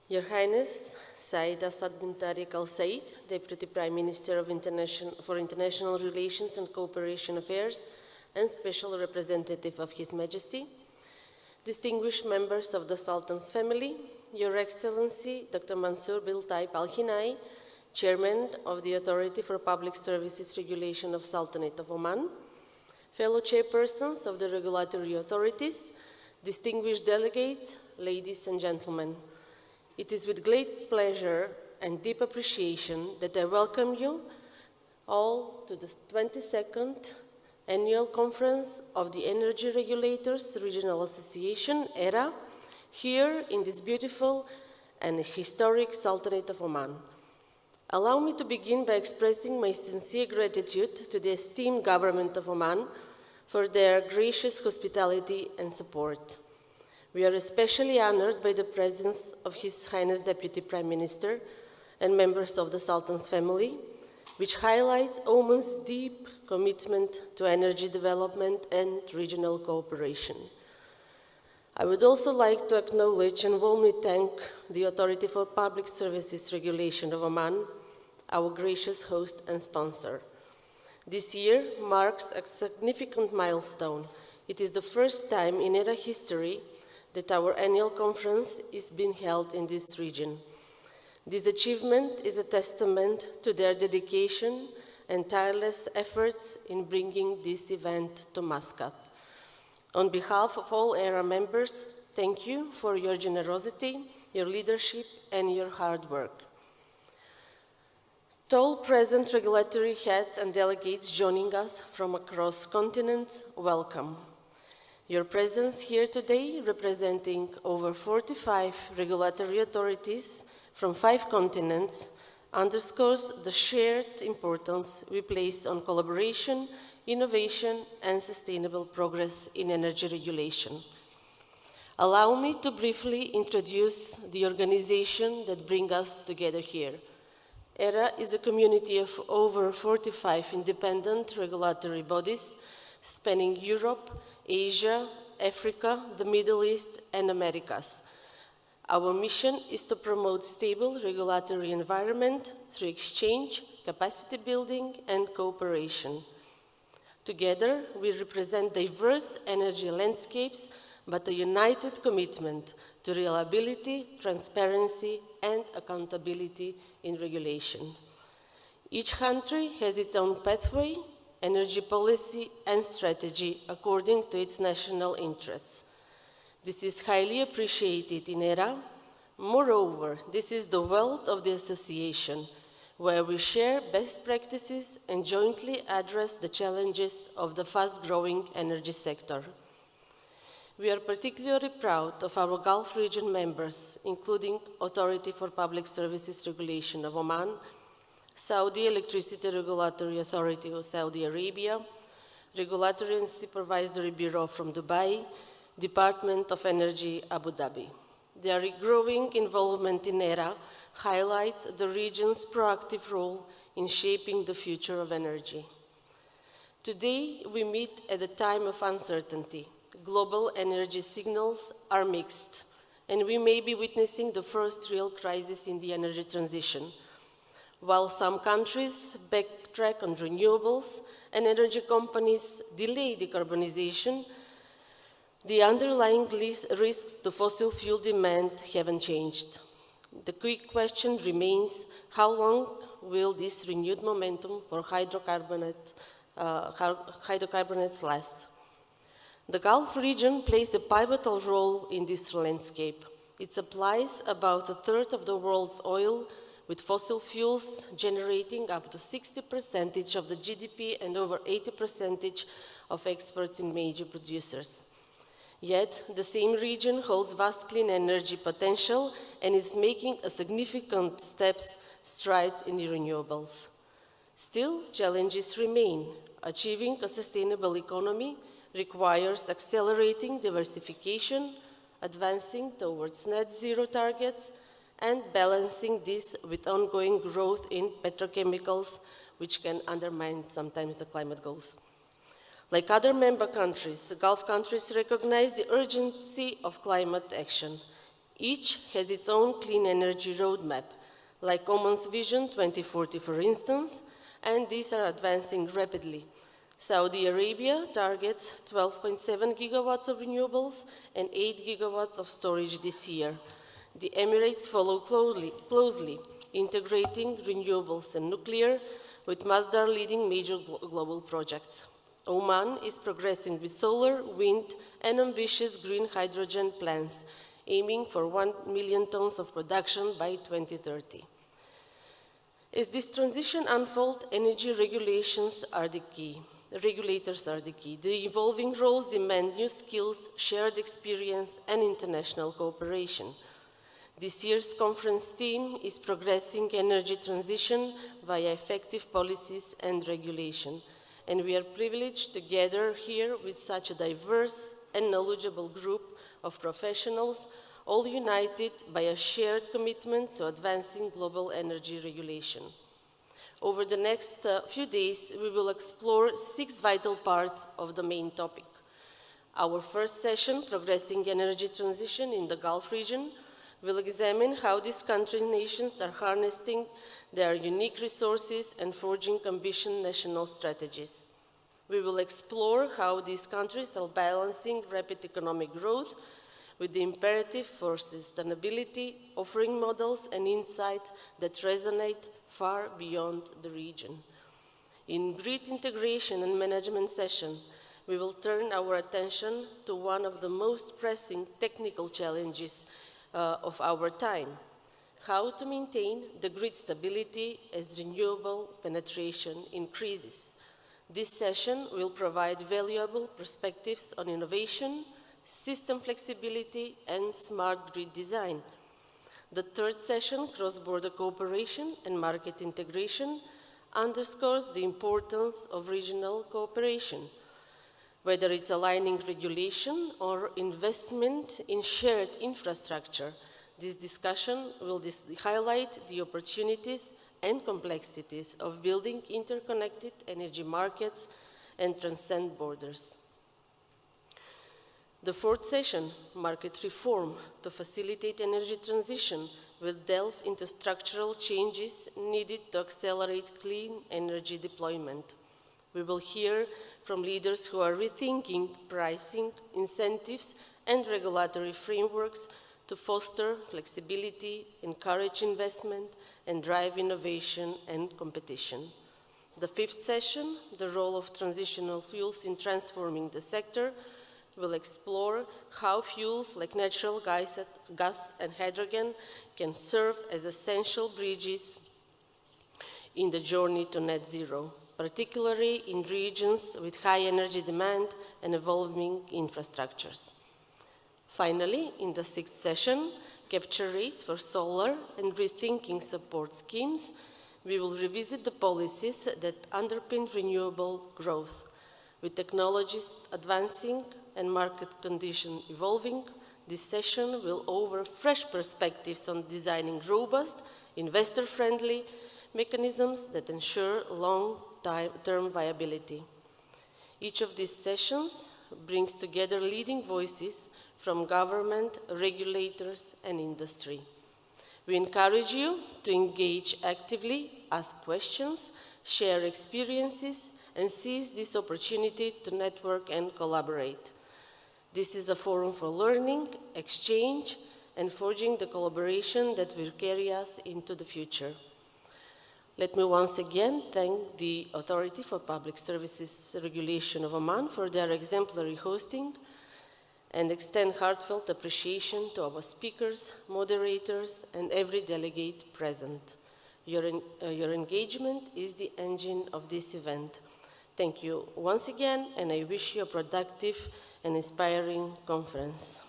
Your Highness, Said Assad bin Tariq Al Said, Deputy Prime Minister for International Relations and Cooperation Affairs and Special Representative of His Majesty, distinguished members of the Sultan's family, Your Excellency Dr. Mansour bin Taib Al Hinai, Chairman of the Authority for Public Services Regulation of Sultanate of Oman, fellow chairpersons of the regulatory authorities, distinguished delegates, ladies and gentlemen. It is with great pleasure and deep appreciation that I welcome you all to the 22nd Annual Conference of the Energy Regulators Regional Association, ERRA, here in this beautiful and historic Sultanate of Oman. Allow me to begin by expressing my sincere gratitude to the esteemed government of Oman for their gracious hospitality and support. We are especially honored by the presence of His Highness Deputy Prime Minister and members of the Sultan's family, which highlights Oman's deep commitment to energy development and regional cooperation. I would also like to acknowledge and warmly thank the Authority for Public Services Regulation of Oman, our gracious host and sponsor. This year marks a significant milestone. It is the first time in ERRA history that our annual conference is being held in this region. This achievement is a testament to their dedication and tireless efforts in bringing this event to Muscat. On behalf of all ERRA members, thank you for your generosity, your leadership, and your hard work. To all present regulatory heads and delegates joining us from across continents, welcome. Your presence here today, representing over 45 regulatory authorities from 5 continents, underscores the shared importance we place on collaboration, innovation, and sustainable progress in energy regulation. Allow me to briefly introduce the organization that brings us together here. ERRA is a community of over 45 independent regulatory bodies spanning Europe, Asia, Africa, the Middle East, and Americas. Our mission is to promote stable regulatory environment through exchange, capacity building, and cooperation. Together, we represent diverse energy landscapes, but a united commitment to reliability, transparency, and accountability in regulation. Each country has its own pathway, energy policy, and strategy according to its national interests. This is highly appreciated in ERRA. Moreover, this is the wealth of the association, where we share best practices and jointly address the challenges of the fast-growing energy sector. We are particularly proud of our Gulf region members, including Authority for Public Services Regulation of Oman, Saudi Electricity Regulatory Authority of Saudi Arabia, Regulatory and Supervisory Bureau from Dubai, Department of Energy Abu Dhabi. Their growing involvement in ERRA highlights the region's proactive role in shaping the future of energy. Today, we meet at a time of uncertainty. Global energy signals are mixed, and we may be witnessing the first real crisis in the energy transition. While some countries backtrack on renewables and energy companies delay decarbonization, the underlying risks to fossil fuel demand haven't changed. The quick question remains, how long will this renewed momentum for hydrocarbons last? The Gulf region plays a pivotal role in this landscape. It supplies about a third of the world's oil, with fossil fuels generating up to 60% of the GDP and over 80% of exports in major producers. Yet, the same region holds vast clean energy potential and is making a significant strides in renewables. Still, challenges remain. Achieving a sustainable economy requires accelerating diversification, advancing towards net zero targets, and balancing this with ongoing growth in petrochemicals, which can undermine sometimes the climate goals. Like other member countries, Gulf countries recognize the urgency of climate action. Each has its own clean energy roadmap, like Oman's Vision 2040, for instance, and these are advancing rapidly. Saudi Arabia targets 12.7 gigawatts of renewables and 8 gigawatts of storage this year. The Emirates follow closely, integrating renewables and nuclear, with Masdar leading major global projects. Oman is progressing with solar, wind, and ambitious green hydrogen plans, aiming for 1 million tons of production by 2030. As this transition unfolds, energy regulators are the key. The evolving roles demand new skills, shared experience, and international cooperation. This year's conference theme is Progressing Energy Transition via Effective Policies and Regulation, and we are privileged to gather here with such a diverse and knowledgeable group of professionals, all united by a shared commitment to advancing global energy regulation. Over the next few days, we will explore 6 vital parts of the main topic. Our first session, Progressing Energy Transition in the Gulf region, will examine how these country nations are harnessing their unique resources and forging ambitious national strategies. We will explore how these countries are balancing rapid economic growth with the imperative for sustainability, offering models and insights that resonate far beyond the region. In grid integration and management session, we will turn our attention to one of the most pressing technical challenges of our time: how to maintain the grid stability as renewable penetration increases. This session will provide valuable perspectives on innovation, system flexibility, and smart grid design. The third session, Cross-Border Cooperation and Market Integration, underscores the importance of regional cooperation, whether it's aligning regulation or investment in shared infrastructure. This discussion will highlight the opportunities and complexities of building interconnected energy markets and transcend borders. The fourth session, Market Reform to Facilitate Energy Transition, will delve into structural changes needed to accelerate clean energy deployment. We will hear from leaders who are rethinking pricing, incentives, and regulatory frameworks to foster flexibility, encourage investment, and drive innovation and competition. The fifth session, the role of transitional fuels in transforming the sector, will explore how fuels like natural gas and hydrogen can serve as essential bridges in the journey to net zero, particularly in regions with high energy demand and evolving infrastructures. Finally, in the sixth session, Capture Rates for Solar and Rethinking Support Schemes, we will revisit the policies that underpin renewable growth. With technologies advancing and market conditions evolving, this session will offer fresh perspectives on designing robust, investor-friendly mechanisms that ensure long-term viability. Each of these sessions brings together leading voices from government, regulators, and industry. We encourage you to engage actively, ask questions, share experiences, and seize this opportunity to network and collaborate. This is a forum for learning, exchange, and forging the collaboration that will carry us into the future. Let me once again thank the Authority for Public Services Regulation of Oman for their exemplary hosting and extend heartfelt appreciation to our speakers, moderators, and every delegate present. Your engagement is the engine of this event. Thank you once again, and I wish you a productive and inspiring conference.